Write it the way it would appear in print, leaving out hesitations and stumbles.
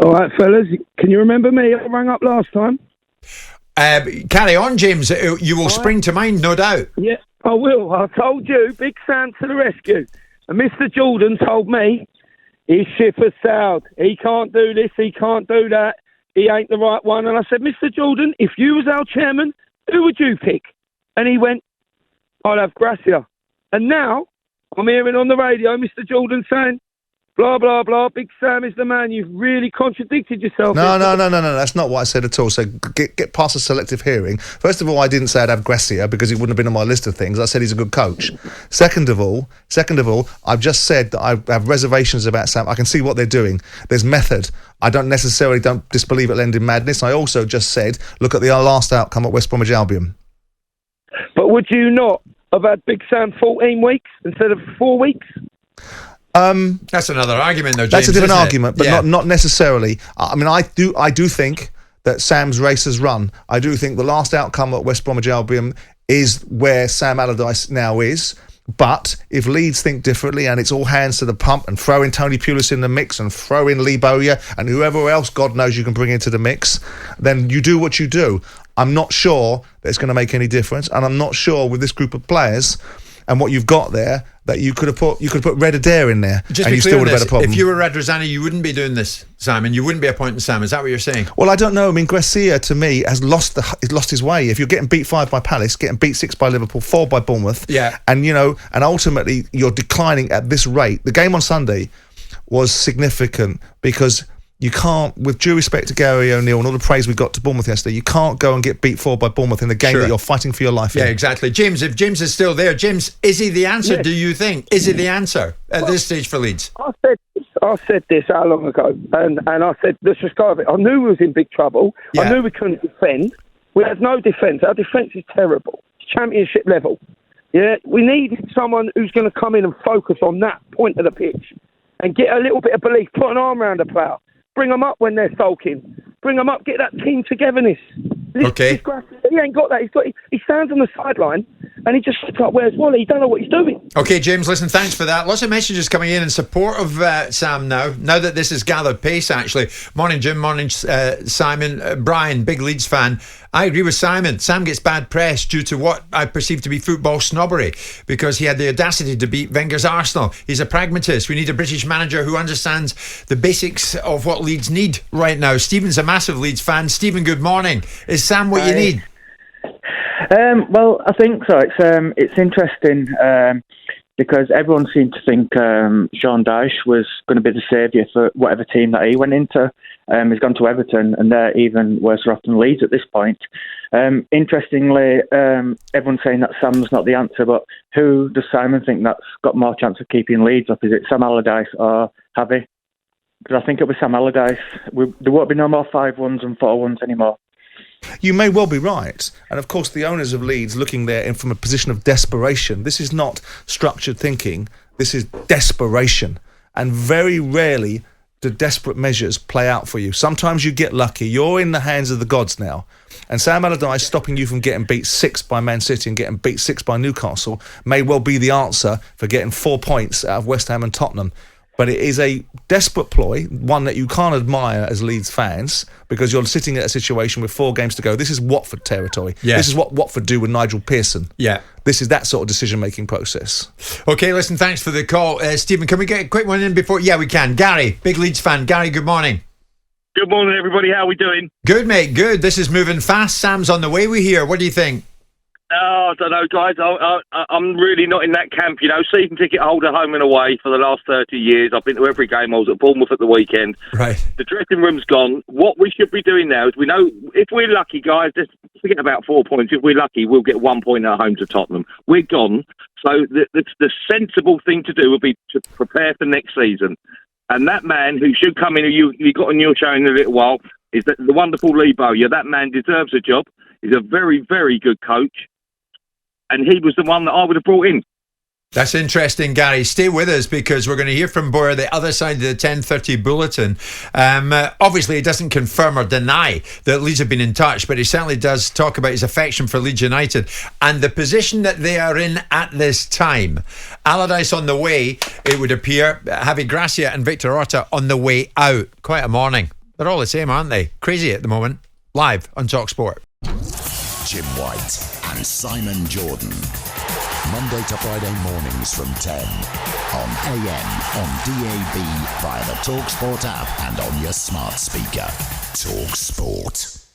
All right, fellas. Can you remember me? I rang up last time. Carry on, James. You will spring to mind, no doubt. Yeah, I will. I told you, Big Sam to the rescue. And Mr. Jordan told me his ship has sailed. He can't do this, he can't do that. He ain't the right one. And I said, Mr. Jordan, if you was our chairman, who would you pick? And he went, I'd have Gracia. And now I'm hearing on the radio Mr. Jordan saying, blah, blah, blah, Big Sam is the man. You've really contradicted yourself. No. That's not what I said at all. So get past the selective hearing. First of all, I didn't say I'd have Gracia because it wouldn't have been on my list of things. I said he's a good coach. Second of all, I've just said that I have reservations about Sam. I can see what they're doing. There's method. I don't disbelieve it'll end in madness. I also just said, look at the last outcome at West Bromwich Albion. But would you not have had Big Sam 14 weeks instead of 4 weeks? That's another argument, though, James. That's a different argument, but yeah. not necessarily. I mean, I do think that Sam's race has run. I do think the last outcome at West Bromwich Albion is where Sam Allardyce now is. But if Leeds think differently and it's all hands to the pump and throw in Tony Pulis in the mix and throw in Lee Bowyer and whoever else God knows you can bring into the mix, then you do what you do. I'm not sure that it's going to make any difference, and I'm not sure with this group of players and what you've got there that you could have put Red Adair in there, just and you still would have had a problem. If you were Red Rosanna, you wouldn't be doing this, Simon. You wouldn't be appointing Sam. Is that what you're saying? Well, I don't know. I mean, Gracia to me has lost his way. If you're getting beat 5 by Palace, getting beat 6 by Liverpool, 4 by Bournemouth, and ultimately you're declining at this rate. The game on Sunday was significant because you can't, with due respect to Gary O'Neill and all the praise we got to Bournemouth yesterday, you can't go and get beat 4 by Bournemouth in the game that you're fighting for your life in. Yeah, exactly. James, if James is still there, James, is he the answer, do you think? Is he the answer at this stage for Leeds? I said this how long ago, and I said, let's just go with it. I knew we was in big trouble. Yeah. I knew we couldn't defend. We had no defence. Our defence is terrible. It's championship level. Yeah, we need someone who's going to come in and focus on that point of the pitch and get a little bit of belief, put an arm around the player. Bring them up when they're sulking. Bring them up. Get that team togetherness. Okay. He ain't got that. He stands on the sideline and he just sits up. Where's Wally? He don't know what he's doing. Okay, James. Listen, thanks for that. Lots of messages coming in support of Sam now. Now that this has gathered pace, actually. Morning, Jim. Morning, Simon. Brian, big Leeds fan. I agree with Simon. Sam gets bad press due to what I perceive to be football snobbery because he had the audacity to beat Wenger's Arsenal. He's a pragmatist. We need a British manager who understands the basics of what Leeds need right now. Stephen's a massive Leeds fan. Stephen, good morning. Is Sam what you need? Well, I think so. It's interesting because everyone seemed to think Sean Dyche was going to be the saviour for whatever team that he went into. He's gone to Everton and they're even worse off than Leeds at this point. Interestingly, everyone's saying that Sam's not the answer, but who does Simon think that's got more chance of keeping Leeds up? Is it Sam Allardyce or Javi? Because I think it was Sam Allardyce. There won't be no more 5-1s and 4-1s anymore. You may well be right. And of course, the owners of Leeds looking there from a position of desperation. This is not structured thinking. This is desperation. And very rarely do desperate measures play out for you. Sometimes you get lucky. You're in the hands of the gods now. And Sam Allardyce stopping you from getting beat 6 by Man City and getting beat 6 by Newcastle may well be the answer for getting 4 points out of West Ham and Tottenham. But it is a desperate ploy, one that you can't admire as Leeds fans, because you're sitting at a situation with 4 games to go. This is Watford territory. Yeah. This is what Watford do with Nigel Pearson. Yeah. This is that sort of decision-making process. OK, listen, thanks for the call. Stephen, can we get a quick one in before? Yeah, we can. Gary, big Leeds fan. Gary, good morning. Good morning, everybody. How are we doing? Good, mate, good. This is moving fast. Sam's on the way, we hear. What do you think? Oh, I don't know, guys. I'm really not in that camp, you know. Season ticket holder home and away for the last 30 years. I've been to every game. I was at Bournemouth at the weekend. Right. The dressing room's gone. What we should be doing now is we know if we're lucky, guys, just forget about 4 points. If we're lucky, we'll get 1 point at home to Tottenham. We're gone. So the sensible thing to do would be to prepare for next season. And that man who should come in, who you got on your show in a little while, is the wonderful Lee Bowyer. That man deserves a job. He's a very, very good coach. And he was the one that I would have brought in. That's interesting, Gary. Stay with us because we're going to hear from Bowyer the other side of the 10:30 bulletin. Obviously, he doesn't confirm or deny that Leeds have been in touch, but he certainly does talk about his affection for Leeds United and the position that they are in at this time. Allardyce on the way, it would appear. Javi Gracia and Victor Orta on the way out. Quite a morning. They're all the same, aren't they? Crazy at the moment. Live on talkSPORT. Jim White and Simon Jordan. Monday to Friday mornings from 10 on AM, on DAB, via the talkSPORT app and on your smart speaker. talkSPORT.